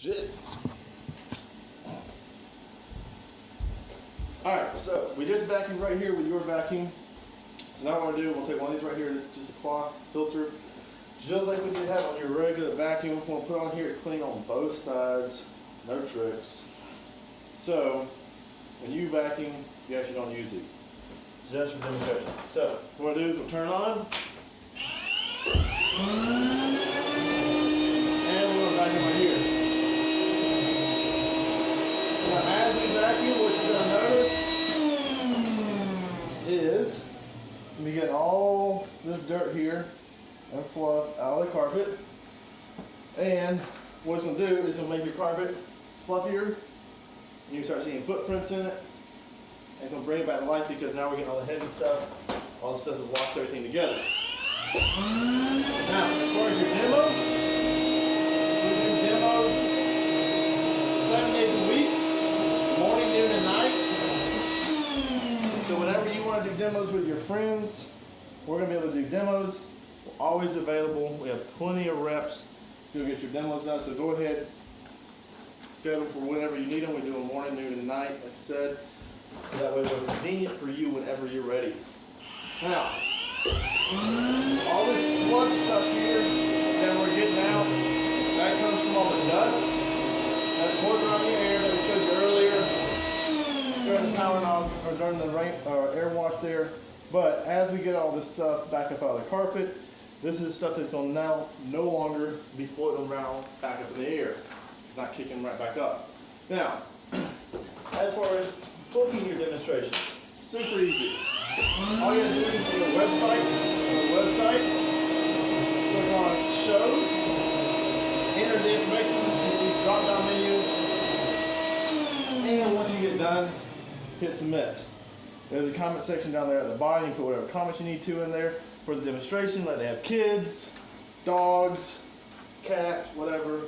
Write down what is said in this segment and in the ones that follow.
Shit. Alright, so we just vacuumed right here with your vacuum. So now what we're going to do, we'll take one of these right here, just a cloth filter, just like what you have on your regular vacuum. We'll put on here to clean on both sides, no tricks. So when you vacuum, you actually don't use these. So that's for demonstration. So what we'll do is we'll turn on, and we're going to vacuum right here. Now as we vacuum, what you're going to notice is we get all this dirt here and fluff out of the carpet. And what it's going to do is it's going to make your carpet fluffier. You can start seeing footprints in it. And it's going to bring it back to life because now we're getting all the heavy stuff, all the stuff that locks everything together. Now, as far as your demos, we do demos 7 days a week, morning, noon, and night. So whenever you want to do demos with your friends, we're going to be able to do demos. We're always available. We have plenty of reps to get your demos done. So go ahead, schedule for whenever you need them. We do them morning, noon, and night, like I said. So that way they're convenient for you whenever you're ready. Now, all this flood stuff here that we're getting out, that comes from all the dust that's floating around the air that we showed you earlier during the power knob or during the rain air wash there. But as we get all this stuff back up out of the carpet, this is stuff that's going to now no longer be floating around back up in the air. It's not kicking right back up. Now, as far as booking your demonstration, super easy. All you have to do is go to the website, click on shows, enter the information in the drop down menu, and once you get done, hit submit. There's a comment section down there at the bottom. You can put whatever comments you need to in there for the demonstration, like they have kids, dogs, cats, whatever.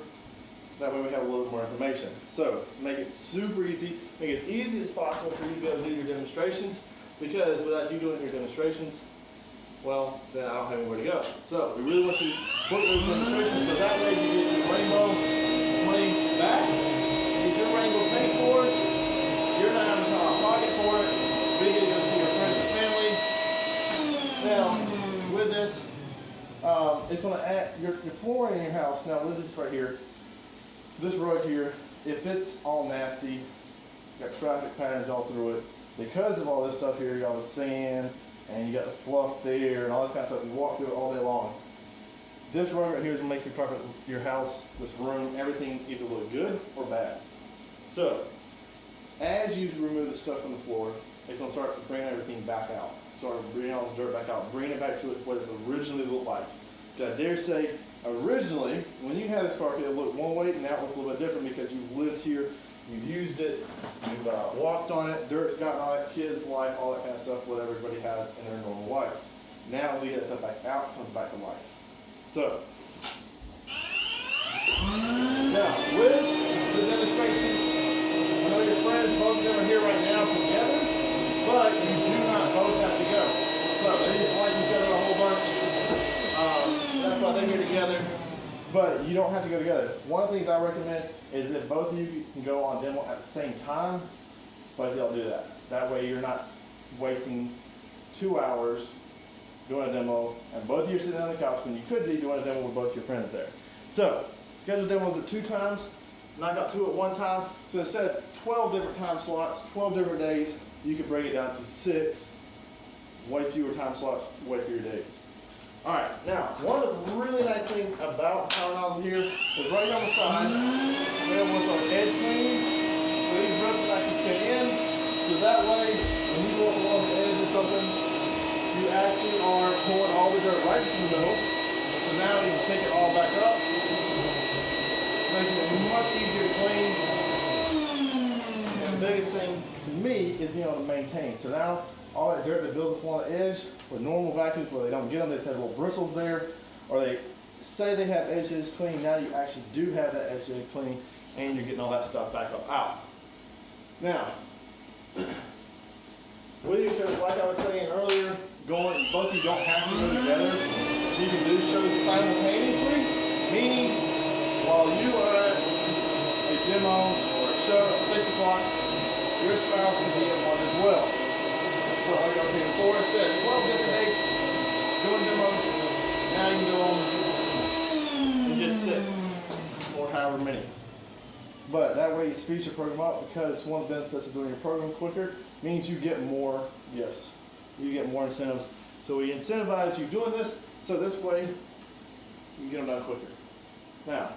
That way we have a little bit more information. So make it super easy, make it easy as possible for you to be able to do your demonstrations, because without you doing your demonstrations, well, then I don't have anywhere to go. So we really want you to book those demonstrations so that way you get your rainbow money back, get your rainbow paid for it, you're not having to come out of pocket for it, so you get to go see your friends and family. Now, with this, it's going to add your flooring in your house. Now with this right here, this rug here, if it's all nasty, got traffic patterns all through it, because of all this stuff here, you got the sand, and you got the fluff there, and all this kind of stuff, you walk through it all day long. This rug right here is going to make your carpet, your house, this room, everything either look good or bad. So, as you remove the stuff from the floor, it's going to start bringing everything back out. Start bringing all the dirt back out, bringing it back to what it originally looked like. I dare say, originally, when you had this carpet, it looked one way, and now it looks a little bit different because you've lived here, you've used it, you've walked on it, dirt's gotten on it, kids' life, all that kind of stuff, what everybody has in their normal life. Now we get stuff back out, comes back to life. So, now with the demonstrations, I know your friends, both of them are here right now together, but you do not both have to go. So they just like each other a whole bunch. That's why they're here together, but you don't have to go together. One of the things I recommend is that both of you can go on demo at the same time, but they'll do that. That way you're not wasting 2 hours doing a demo, and both of you are sitting on the couch when you could be doing a demo with both your friends there. So, schedule demos at 2 times, knock out 2 at one time. So instead of 12 different time slots, 12 different days, you could break it down to 6, way fewer time slots, way fewer days. Alright, now, one of the really nice things about power nozzle here is right on the side, we have what's called edge cleaning. So these bristles actually spin in, so that way, when you go along the edge or something, you actually are pulling all the dirt right into the middle. So now you can take it all back up, making it much easier to clean. And the biggest thing to me is being able to maintain. So now, all that dirt that builds up on the edge, with normal vacuums where they don't get them, they just have little bristles there, or they say they have edge to edge clean, now you actually do have that edge to edge clean, and you're getting all that stuff back up out. Now, with your shows, like I was saying earlier, both of you don't have to go together. You can do shows simultaneously, meaning while you are at demo or a show at 6 o'clock, your spouse can be at one as well. So like I was saying before, it said 12 different dates doing demos. Now you can do them in just 6 or however many. But that way it speeds your program up, because one of the benefits of doing your program quicker means you get more gifts. You get more incentives. So we incentivize you doing this, so this way you get them done quicker. Now,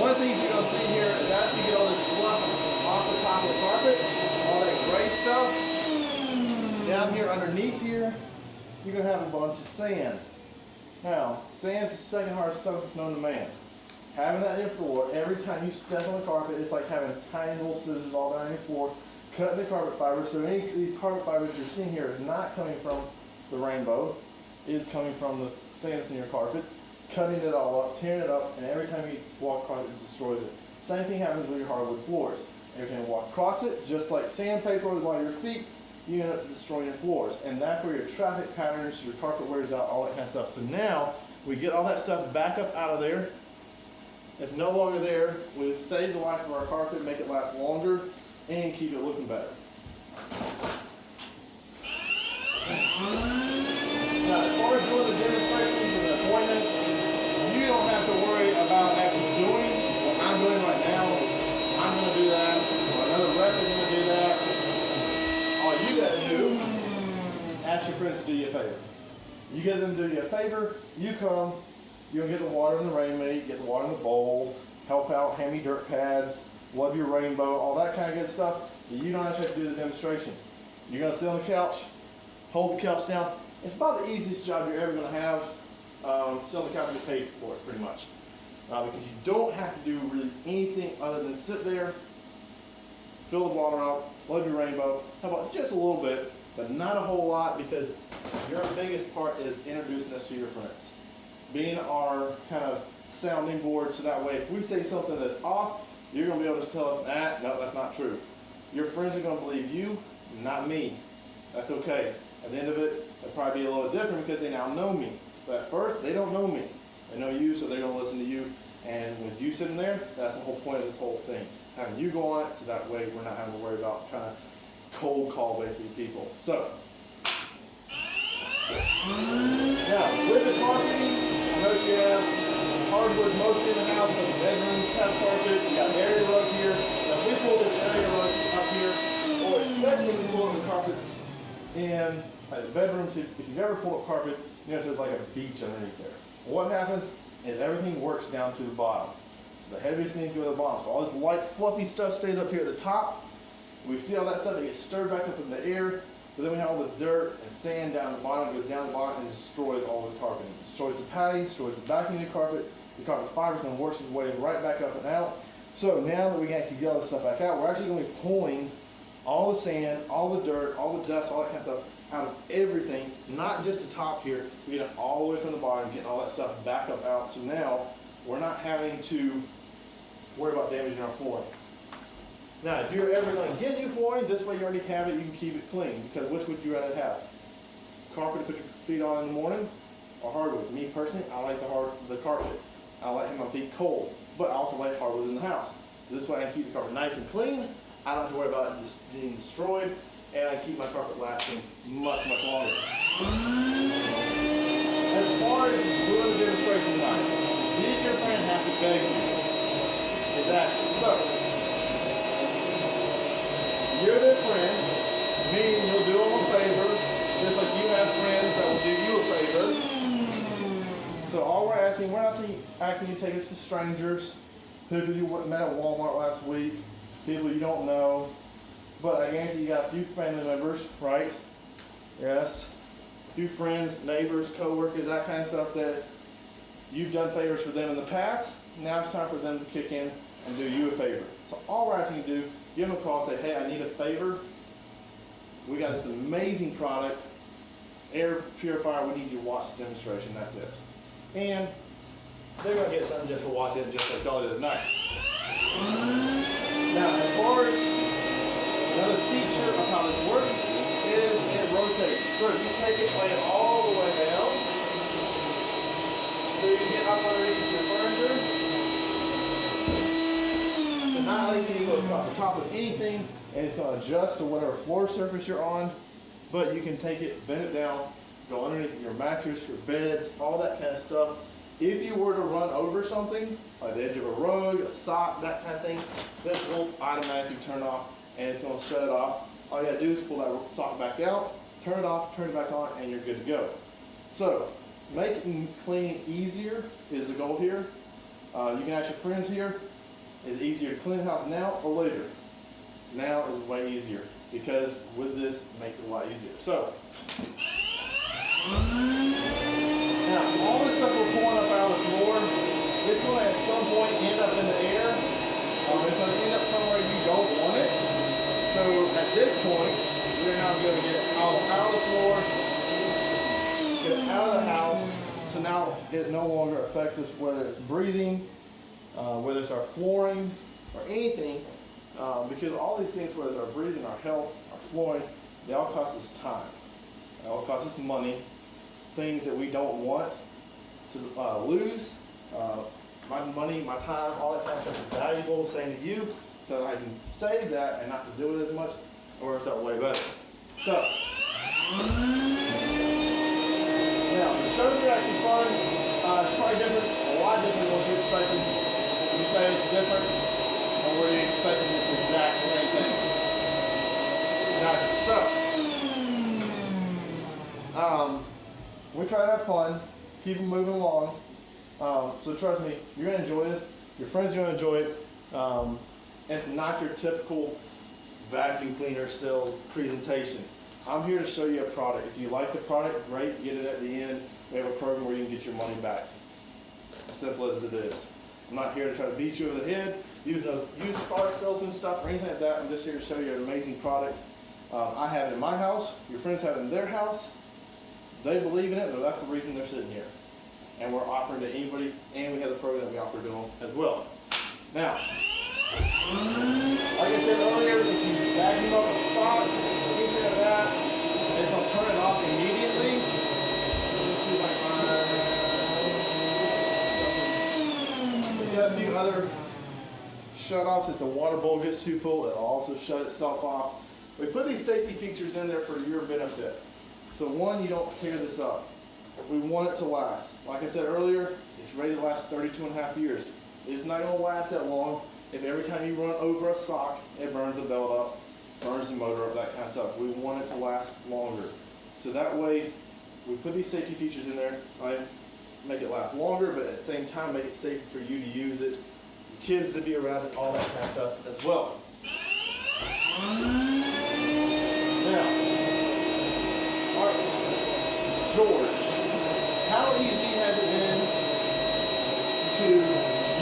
one of the things you're going to see here is after you get all this fluff off the top of the carpet, all that gray stuff, down here underneath here, you're going to have a bunch of sand. Now, sand is the second hardest substance known to man. Having that in your floor, every time you step on the carpet, it's like having tiny little scissors all down your floor, cutting the carpet fibers. So any of these carpet fibers you're seeing here is not coming from the rainbow. It is coming from the sand that's in your carpet, cutting it all up, tearing it up, and every time you walk across it, it destroys it. Same thing happens with your hardwood floors. Every time you walk across it, just like sandpaper on your feet, you end up destroying your floors. And that's where your traffic patterns, your carpet wears out, all that kind of stuff. So now, we get all that stuff back up out of there. It's no longer there. We've saved the life of our carpet, make it last longer, and keep it looking better. Now, as far as doing the demonstrations and the appointments, you don't have to worry about actually doing what I'm doing right now. I'm going to do that, or another rep is going to do that. All you got to do, ask your friends to do you a favor. You get them to do you a favor, you come, you're going to get the water in the rain mate, get the water in the bowl, help out, hand me dirt pads, love your rainbow, all that kind of good stuff. You don't actually have to do the demonstration. You're going to sit on the couch, hold the couch down. It's about the easiest job you're ever going to have. Sit on the couch and get paid for it, pretty much. Because you don't have to do really anything other than sit there, fill the water up, love your rainbow. How about just a little bit, but not a whole lot, because your biggest part is introducing us to your friends. Being our kind of sounding board, so that way if we say something that's off, you're going to be able to tell us, no, that's not true. Your friends are going to believe you, not me. That's okay. At the end of it, it'll probably be a little different because they now know me. But at first, they don't know me. They know you, so they're going to listen to you. And with you sitting there, that's the whole point of this whole thing. Having you go on it, so that way we're not having to worry about trying to cold call basically people. So, now, with the carpeting, I notice you have hardwood mostly in the house, but the bedrooms have carpet. You got area rug here. Now, if we pull this area rug up here, or especially if we pull the carpets in the bedrooms, if you've ever pulled up carpet, you know there's like a beach underneath there. What happens is everything works down to the bottom. So the heaviest things go to the bottom. So all this light, fluffy stuff stays up here at the top. We see all that stuff, it gets stirred back up in the air. But then we have all the dirt and sand down the bottom, goes down the bottom and destroys all the carpeting. Destroys the padding, destroys the backing of the carpet fibers and works its way right back up and out. So now that we can actually get all this stuff back out, we're actually going to be pulling all the sand, all the dirt, all the dust, all that kind of stuff out of everything, not just the top here. We get it all the way from the bottom, getting all that stuff back up out. So now we're not having to worry about damaging our flooring. Now, if you're ever going to get new flooring, this way you already have it, you can keep it clean. Because which would you rather have? Carpet to put your feet on in the morning, or hardwood? Me personally, I like the carpet. I like having my feet cold, but I also like hardwood in the house. This way I can keep the carpet nice and clean. I don't have to worry about it just being destroyed, and I keep my carpet lasting much, much longer. As far as doing the demonstration tonight, did your friend have to beg you? Exactly. So, you're their friend, meaning you'll do them a favor, just like you have friends that will do you a favor. So all we're not asking you to take us to strangers, people you met at Walmart last week, people you don't know, but I guarantee you got a few family members, right? Yes. A few friends, neighbors, co-workers, that kind of stuff that you've done favors for them in the past. Now it's time for them to kick in and do you a favor. So all we're asking you to do, give them a call, say, hey, I need a favor. We got this amazing product, air purifier. We need you to watch the demonstration. That's it. And they're going to get something just for watching it, just like y'all did tonight. Now, as far as another feature of how this works is it rotates. So you take it, lay it all the way down. So you get up underneath your furniture. So not only can you go across the top of anything and it's going to adjust to whatever floor surface you're on, but you can take it, bend it down, go underneath your mattress, your beds, all that kind of stuff. If you were to run over something, like the edge of a rug, a sock, that kind of thing, this will automatically turn off and it's going to shut it off. All you got to do is pull that sock back out, turn it off, turn it back on, and you're good to go. So, making cleaning easier is the goal here. You can ask your friends here, is it easier to clean the house now or later? Now is way easier because with this it makes it a lot easier. So, now all this stuff we're pulling up out of the floor, it's going to at some point end up in the air. It's going to end up somewhere you don't want it. So at this point, we're now going to get it out of the floor, get it out of the house. So now it no longer affects us, whether it's breathing, whether it's our flooring or anything, because all these things, whether it's our breathing, our health, our flooring, they all cost us time. They all cost us money, things that we don't want to lose. My money, my time, all that kind of stuff is valuable, saying to you, so that I can save that and not to deal with it as much, or works out way better. So, now, the shows are actually fun. It's probably different, a lot different than what you're expecting. You say it's different, or were you expecting it's the exact same thing? Exactly. So, we try to have fun, keep them moving along. So trust me, you're going to enjoy this. Your friends are going to enjoy it. It's not your typical vacuum cleaner sales presentation. I'm here to show you a product. If you like the product, great, get it at the end. We have a program where you can get your money back. As simple as it is. I'm not here to try to beat you over the head, using those used car salesman stuff or anything like that. I'm just here to show you an amazing product. I have it in my house. Your friends have it in their house. They believe in it, but that's the reason they're sitting here. And we're offering to anybody, and we have the program that we offer to them as well. Now, like I said earlier, if you vacuum up a sock or anything like that, it's going to turn it off immediately. Let's see if I can find. If you have a few other shut-offs, if the water bowl gets too full, it'll also shut itself off. We put these safety features in there for your benefit. So one, you don't tear this up. We want it to last. Like I said earlier, it's ready to last 32.5 years. It's not going to last that long if every time you run over a sock, it burns the belt up, burns the motor up, that kind of stuff. We want it to last longer. So that way, we put these safety features in there, right? Make it last longer, but at the same time, make it safe for you to use it, your kids to be around it, all that kind of stuff as well. Now, all right, George, how easy has it been to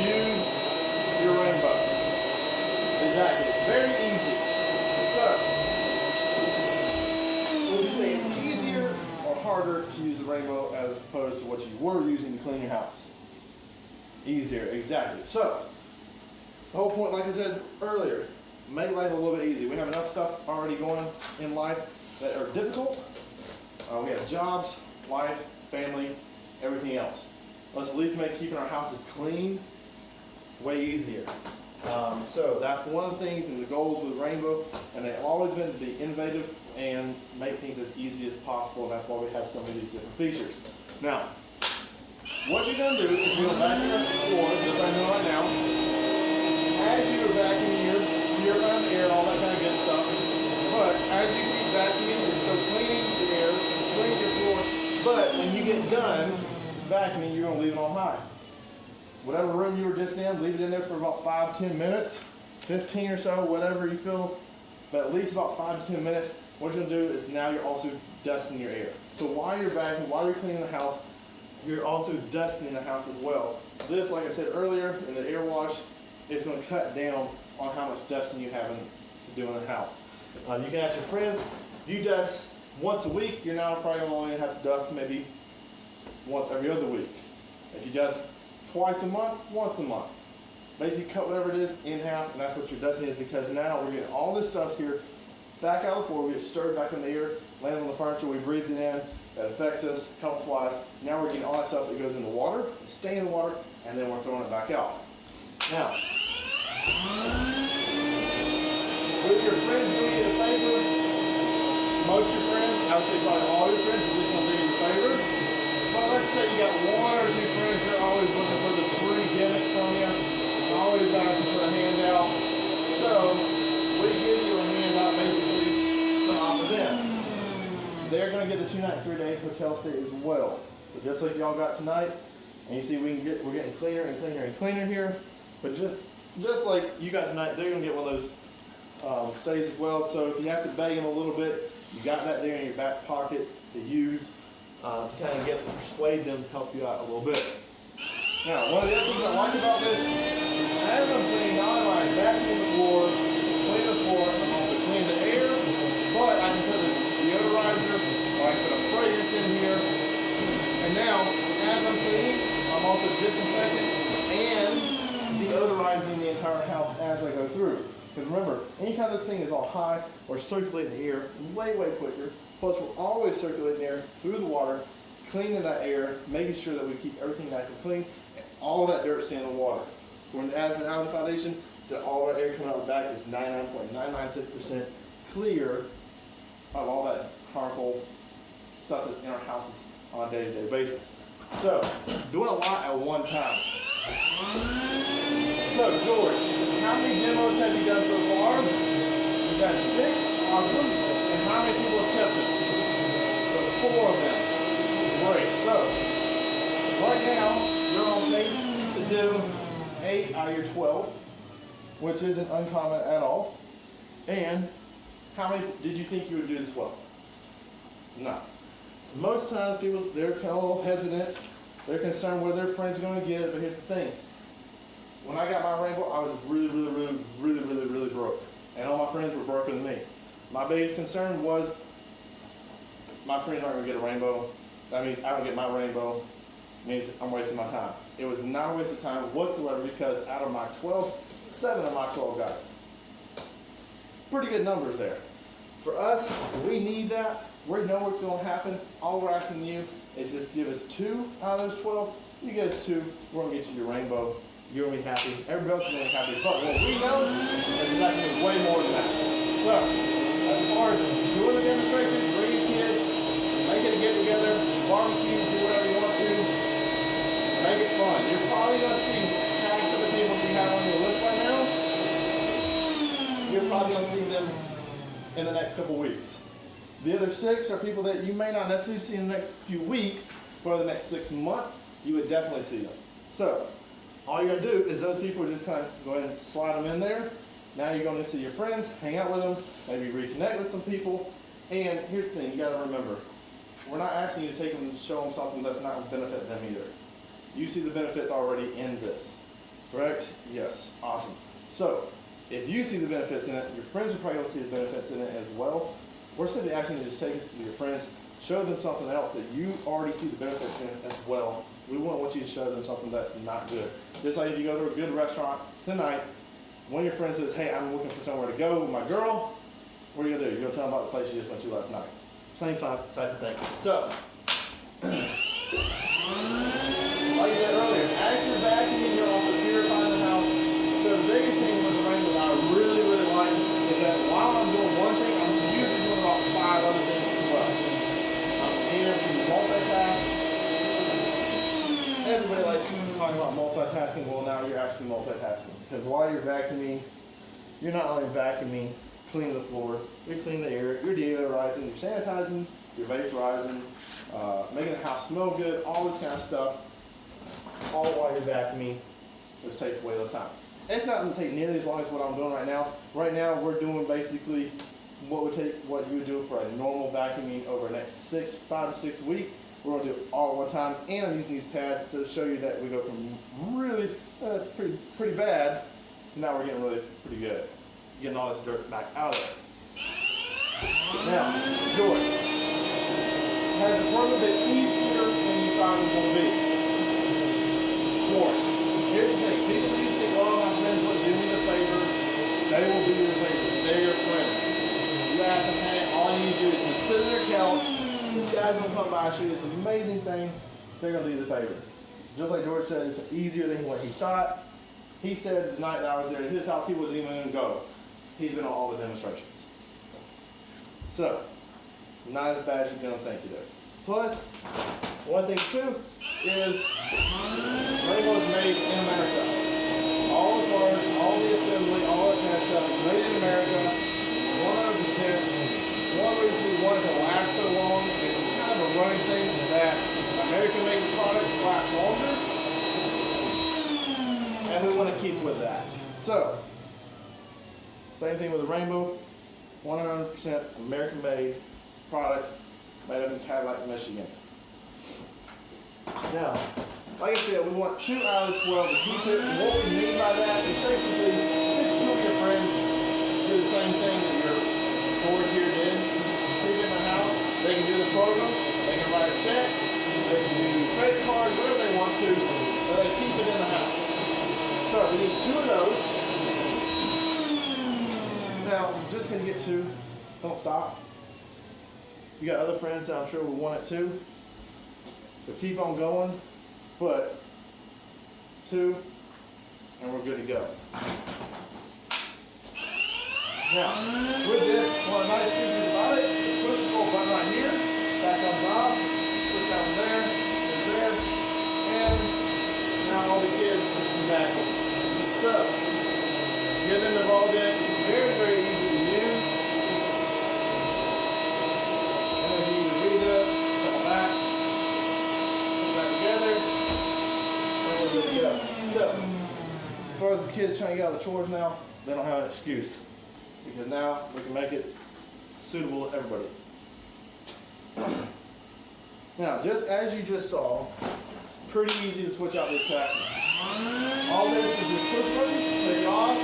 use your rainbow? Exactly, very easy. So, would you say it's easier or harder to use the rainbow as opposed to what you were using to clean your house? Easier, exactly. So, the whole point, like I said earlier, make life a little bit easy. We have enough stuff already going in life that are difficult. We have jobs, life, family, everything else. Let's at least make keeping our houses clean way easier. So that's one of the things and the goals with Rainbow, and they've always been to be innovative and make things as easy as possible, and that's why we have so many of these different features. Now, what you're going to do is you're going to vacuum the floor, just like I'm doing right now. As you're vacuuming, you're around the air, all that kind of good stuff. But as you keep vacuuming, you're still cleaning the air, cleaning your floor. But when you get done vacuuming, you're going to leave it on high. Whatever room you were just in, leave it in there for about 5-10 minutes, 15 or so, whatever you feel. But at least about 5 to 10 minutes. What you're going to do is now you're also dusting your air. So while you're vacuuming, while you're cleaning the house, you're also dusting the house as well. This, like I said earlier, in the air wash, is going to cut down on how much dusting you have to do in the house. You can ask your friends, if you dust once a week, you're now probably only going to have to dust maybe once every other week. If you dust twice a month, once a month. Basically cut whatever it is in half, and that's what your dusting is, because now we're getting all this stuff here back out of the floor, we get stirred back in the air, land on the furniture, we breathe it in, that affects us health-wise. Now we're getting all that stuff that goes in the water, stay in the water, and then we're throwing it back out. Now, with your friends doing you a favor, most of your friends, I would say probably all your friends, are just going to do you a favor. But let's say you got one or two friends that are always looking for the free gimmick from you, always asking for a handout. So, we give you a handout basically from off of them. They're going to get the 2-night, 3-day hotel stay as well. But just like y'all got tonight, and you see we're getting cleaner and cleaner and cleaner here. But just like you got tonight, they're going to get one of those stays as well. So if you have to beg them a little bit, you got that there in your back pocket to use to kind of persuade them to help you out a little bit. Now, one of the other things I like about this is as I'm cleaning, not only am I vacuuming the floor, clean the floor, I'm also clean the air, but I can put a deodorizer, or I can put a fragrance in here. And now, as I'm cleaning, I'm also disinfecting and deodorizing the entire house as I go through. Because remember, anytime this thing is all high, we're circulating the air way, way quicker. Plus, we're always circulating air through the water, cleaning that air, making sure that we keep everything nice and clean, and all of that dirt staying in the water. When the admin out of the foundation, so all that air coming out the back is 99.996% clear of all that harmful stuff that's in our houses on a day-to-day basis. So, doing a lot at one time. So, George, how many demos have you done so far? We've got 6. Awesome. And how many people have kept it? So, 4 of them. Great. So, right now, you're on pace to do 8 out of your 12, which isn't uncommon at all. And how many did you think you would do this well? No. Most times people, they're kind of a little hesitant. They're concerned where their friends are going to get it, but here's the thing. When I got my rainbow, I was really broke. And all my friends were broker than me. My biggest concern was my friends aren't going to get a rainbow. That means I don't get my rainbow. It means I'm wasting my time. It was not a waste of time whatsoever because out of my 12, 7 of my 12 got it. Pretty good numbers there. For us, we need that. We know what's going to happen. All we're asking you is just give us 2 out of those 12. You get us 2, we're going to get you your rainbow. You're going to be happy. Everybody else is going to be happy. But what we know is that can be way more than that. So, as far as doing the demonstration, bringing kids, making a get-together, barbecue, do whatever you want to, make it fun. You're probably going to see half of the people you have on your list right now. You're probably going to see them in the next couple weeks. The other 6 are people that you may not necessarily see in the next few weeks, but in the next 6 months, you would definitely see them. So, all you're going to do is those people just kind of go ahead and slide them in there. Now you're going to see your friends, hang out with them, maybe reconnect with some people. And here's the thing, you got to remember, we're not asking you to take them and show them something that's not going to benefit them either. You see the benefits already in this, correct? Yes, awesome. So, if you see the benefits in it, your friends are probably going to see the benefits in it as well. We're simply asking you to just take us to your friends, show them something else that you already see the benefits in as well. We won't want you to show them something that's not good. Just like if you go to a good restaurant tonight, one of your friends says, hey, I'm looking for somewhere to go with my girl, what are you going to do? You're going to tell them about the place you just went to last night. Same type of thing. So, like I said earlier, as you're vacuuming, you're also purifying the house. So the biggest thing with the rainbow that I really like is that while I'm doing one thing, I'm usually doing about 5 other things as well. I'm here to multitask. Everybody likes talking about multitasking. Well, now you're actually multitasking. Because while you're vacuuming, you're not only vacuuming, cleaning the floor, you're cleaning the air, you're deodorizing, you're sanitizing, you're vaporizing, making the house smell good, all this kind of stuff, all while you're vacuuming. This takes way less time. It's not going to take nearly as long as what I'm doing right now. Right now, we're doing basically what you would do for a normal vacuuming over the next 5 to 6 weeks. We're going to do it all at one time, and I'm using these pads to show you that we go from really, that's pretty bad, to now we're getting really pretty good. Getting all this dirt back out of there. Now, George, has the work a bit easier than you thought it was going to be? Of course. Here's the thing. People usually think, oh, my friends will do me the favor. They will do you the favor. They're your friends. You ask sit on their couch. This guy's gonna come by and show you this amazing thing. They're gonna do you the favor. Just like George said, it's easier than what he thought. He said the night that I was there at his house, he wasn't even gonna go. He's been on all the demonstrations. So, not as bad as you're gonna think it is. Plus, one thing too is Rainbow is made in America. All the parts, all the assembly, all that kind of stuff is made in America, 100%. One reason we want it to last so long is it's kind of a running thing that American-made products last longer, and we want to keep with that. So, same thing with the Rainbow, 100% American-made product made up in Cadillac, Michigan. Now, like I said, we want 2 out of 12 to keep it. And what we mean by that is basically just 2 of your friends do the same thing that your board here did. Keep it in the house. They can do the program. They can write a check. They can do credit cards, whatever they want to, but they keep it in the house. So we need 2 of those. Now, you're just going to get 2. Don't stop. You got other friends that I'm sure will want it too. So keep on going. But 2, and we're good to go. Now, with this, one of the nice features about it, push the little button right here, back on top, push down there, and there, and now all the kids can back in. So, get them involved in it. Very, very easy to use. And then you can read it, come back, put it back together, and we're good to go. So, as far as the kids trying to get out of the chores now, they don't have an excuse. Because now we can make it suitable to everybody. Now, just as you just saw, pretty easy to switch out this pattern. All there is just push buttons, take it off,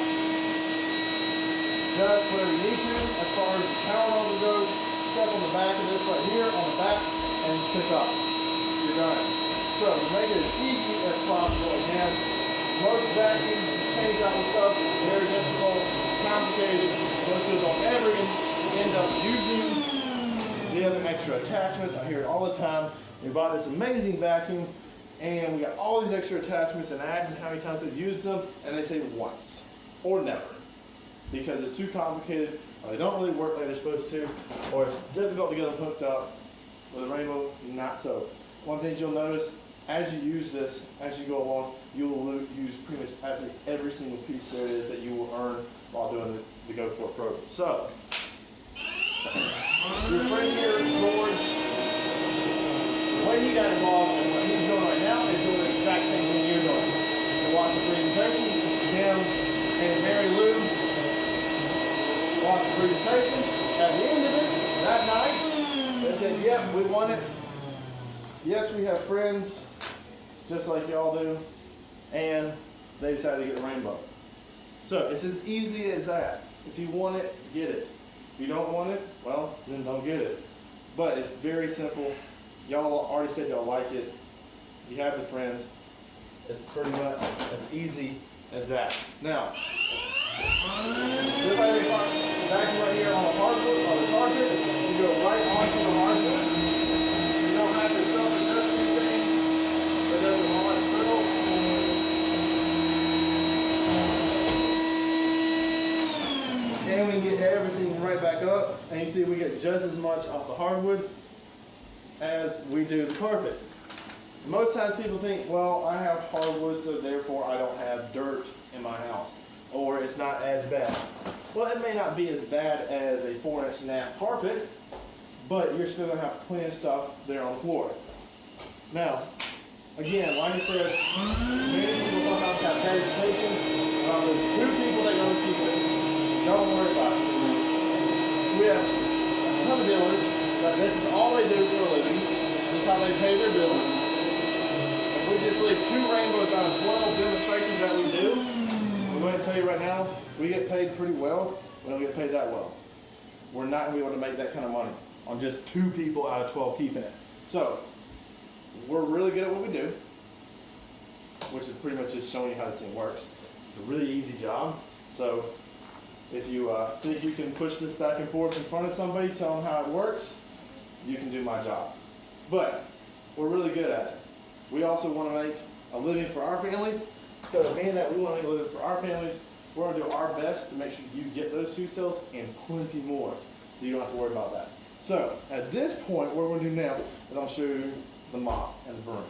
adjust whatever you need to. As far as the power level goes, step on the back of this right here, on the back, and just pick up. You're done. So, to make it as easy as possible, again, most vacuums, change out the stuff, very difficult, complicated. Most of don't ever end up using the other extra attachments. I hear it all the time. We bought this amazing vacuum, and we got all these extra attachments, and I asked them how many times they've used them, and they say once or never, because it's too complicated, or they don't really work like they're supposed to, or it's difficult to get them hooked up. With a Rainbow, not so. One thing you'll notice, as you use this, as you go along, you will use pretty much absolutely every single piece there is that you will earn while doing the Go For It program. So, your friend here, George, the way he got involved and what he's doing right now is doing the exact same thing you're doing. You watch the presentation, him and Mary Lou watch the presentation. At the end of it, that night, they said, yep, we want it. Yes, we have friends, just like y'all do, and they decided to get the Rainbow. So it's as easy as that. If you want it, get it. If you don't want it, well, then don't get it. But it's very simple. Y'all already said y'all liked it. You have the friends. It's pretty much as easy as that. Now, everybody vacuum right here on the hardwood, on the carpet, you go right onto the hardwood. You don't have to self-adjust anything. It doesn't all that settle. And we can get everything right back up. And you see we get just as much off the hardwoods as we do the carpet. Most times people think, well, I have hardwood, so therefore I don't have dirt in my house. Or it's not as bad. Well, it may not be as bad as a 4-inch nap carpet, but you're still going to have plenty of stuff there on the floor. Now, again, like I said, many people sometimes have hesitations. There's 2 people that go to keep it. Don't worry about it. We have a ton of dealers that this is all they do for a living. This is how they pay their bills. If we just leave 2 rainbows out of 12 demonstrations that we do, I'm going to tell you right now, we get paid pretty well. We don't get paid that well. We're not going to be able to make that kind of money on just 2 people out of 12 keeping it. So, we're really good at what we do, which is pretty much just showing you how this thing works. It's a really easy job. So, if you think you can push this back and forth in front of somebody, tell them how it works, you can do my job. But we're really good at it. We also want to make a living for our families. So being that we want to make a living for our families, we're going to do our best to make sure you get those 2 cells and plenty more. So you don't have to worry about that. So at this point, what we're going to do now is I'll show you the mop and the broom.